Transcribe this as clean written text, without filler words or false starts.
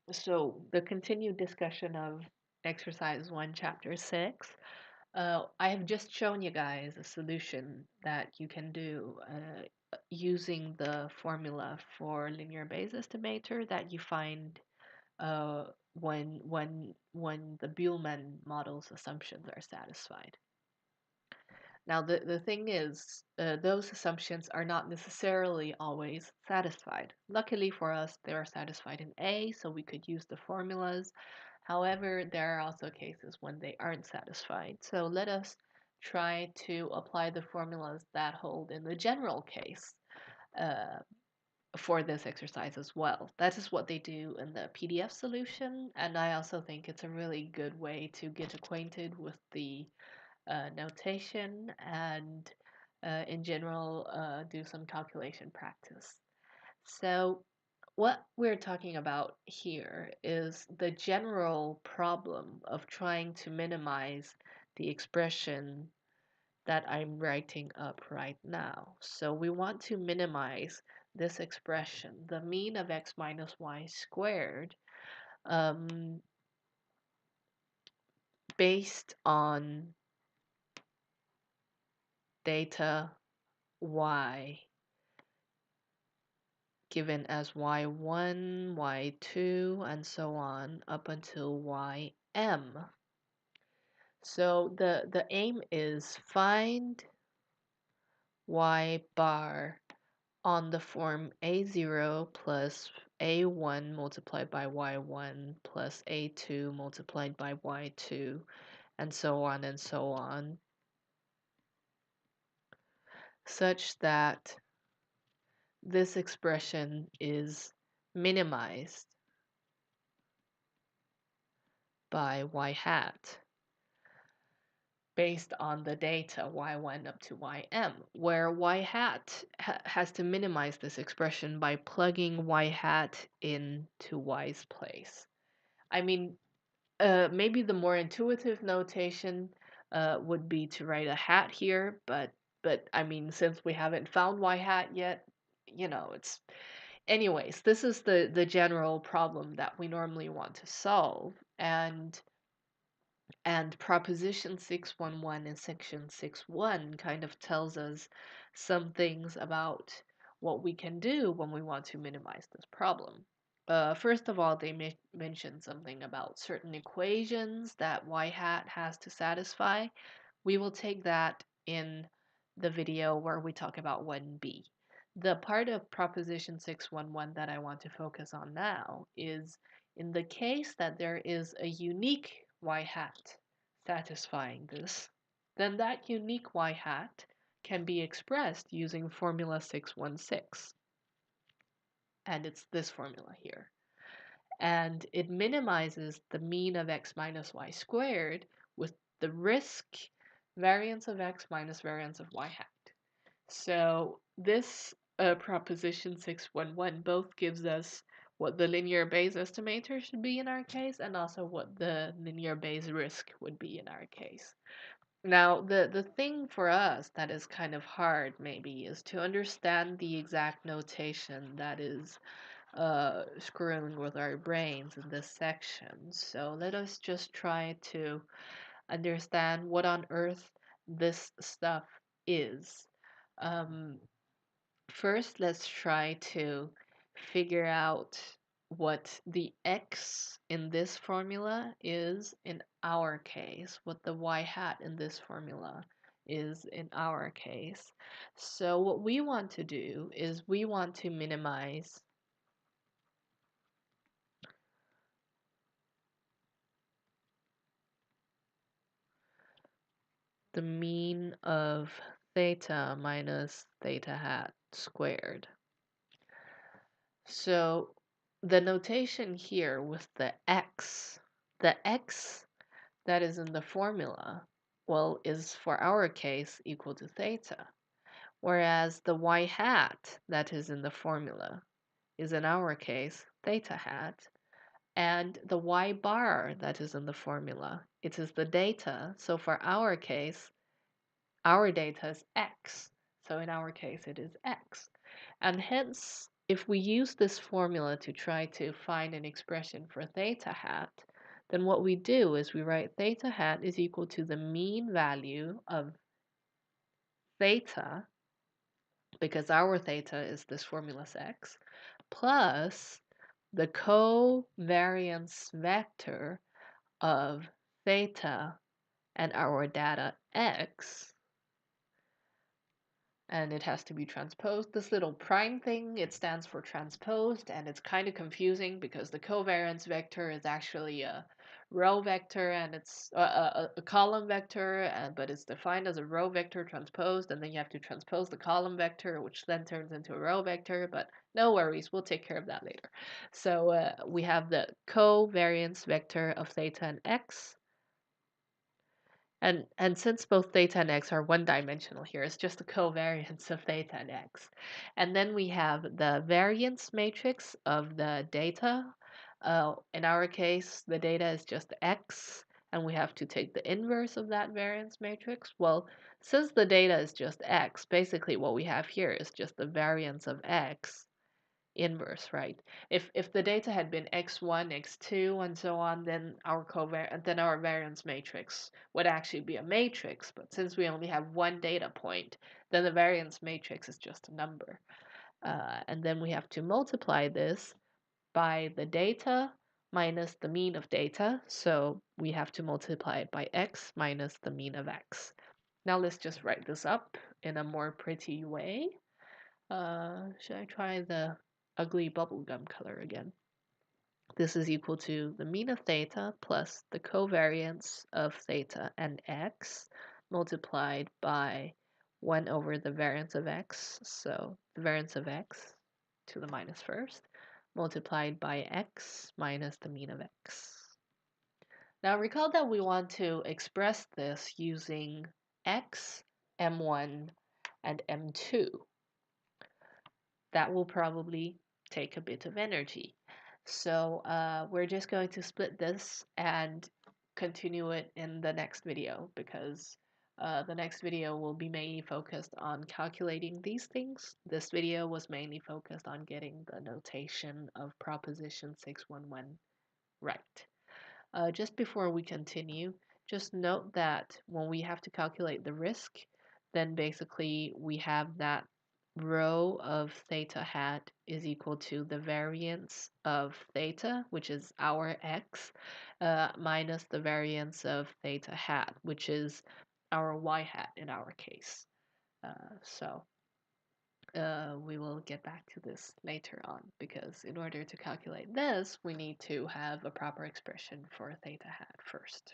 So the continued discussion of exercise 1, chapter 6. I have just shown you guys a solution that you can do using the formula for linear Bayes estimator that you find when the Buhlmann model's assumptions are satisfied. Now, the thing is, those assumptions are not necessarily always satisfied. Luckily for us, they are satisfied in A, so we could use the formulas. However, there are also cases when they aren't satisfied. So let us try to apply the formulas that hold in the general case uh, for this exercise as well. That is what they do in the PDF solution, and I also think it's a really good way to get acquainted with the notation and in general do some calculation practice. So what we're talking about here is the general problem of trying to minimize the expression that I'm writing up right now. So we want to minimize this expression, the mean of x minus y squared, um, based on data y given as y1, y2, and so on up until ym. So the aim is find y bar on the form a0 plus a1 multiplied by y1 plus a2 multiplied by y2, and so on, such that this expression is minimized by y hat based on the data y1 up to ym, where y hat has to minimize this expression by plugging y hat into y's place. I mean, maybe the more intuitive notation would be to write a hat here, but I mean, since we haven't found y hat yet, it's anyways, this is the general problem that we normally want to solve, and Proposition 611 in Section 6.1 kind of tells us some things about what we can do when we want to minimize this problem. First of all, they mention something about certain equations that y hat has to satisfy. We will take that in the video where we talk about 1b. The part of Proposition 611 that I want to focus on now is in the case that there is a unique y hat satisfying this, then that unique y hat can be expressed using formula 616. And it's this formula here. And it minimizes the mean of x minus y squared with the risk variance of x minus variance of y hat. So this proposition 611 both gives us what the linear Bayes estimator should be in our case and also what the linear Bayes risk would be in our case. Now, the thing for us that is kind of hard maybe is to understand the exact notation that is screwing with our brains in this section. So let us just try to understand what on earth this stuff is. Um, First, let's try to figure out what the x in this formula is in our case, what the y hat in this formula is in our case. So what we want to do is we want to minimize the mean of theta minus theta hat squared. So the notation here with the x that is in the formula, well, is for our case equal to theta, whereas the y hat that is in the formula is in our case theta hat, and the y bar that is in the formula, it is the data, so for our case, our data is x, so in our case it is x, and hence if we use this formula to try to find an expression for theta hat, then what we do is we write theta hat is equal to the mean value of theta, because our theta is this formula's x, plus the covariance vector of theta and our data x, and it has to be transposed. This little prime thing, it stands for transposed, and it's kind of confusing because the covariance vector is actually a row vector, and it's a column vector, but it's defined as a row vector transposed, and then you have to transpose the column vector, which then turns into a row vector, but no worries, we'll take care of that later. So we have the covariance vector of theta and x, and since both theta and x are one-dimensional here, it's just the covariance of theta and x. And then we have the variance matrix of the data. In our case, the data is just x, and we have to take the inverse of that variance matrix. Well, since the data is just x, basically what we have here is just the variance of x inverse, right? If the data had been x1, x2, and so on, then our variance matrix would actually be a matrix. But since we only have one data point, then the variance matrix is just a number. And then we have to multiply this by the data minus the mean of data. So we have to multiply it by x minus the mean of x. Now let's just write this up in a more pretty way. Should I try the ugly bubblegum color again? This is equal to the mean of theta plus the covariance of theta and x multiplied by 1 over the variance of x. So the variance of x to the minus first multiplied by x minus the mean of x. Now recall that we want to express this using x, m1, and m2. That will probably take a bit of energy. So we're just going to split this and continue it in the next video, because the next video will be mainly focused on calculating these things. This video was mainly focused on getting the notation of proposition 611 right. Just before we continue, just note that when we have to calculate the risk, then basically we have that rho of theta hat is equal to the variance of theta, which is our x, minus the variance of theta hat, which is our y hat in our case. So we will get back to this later on, because in order to calculate this, we need to have a proper expression for theta hat first.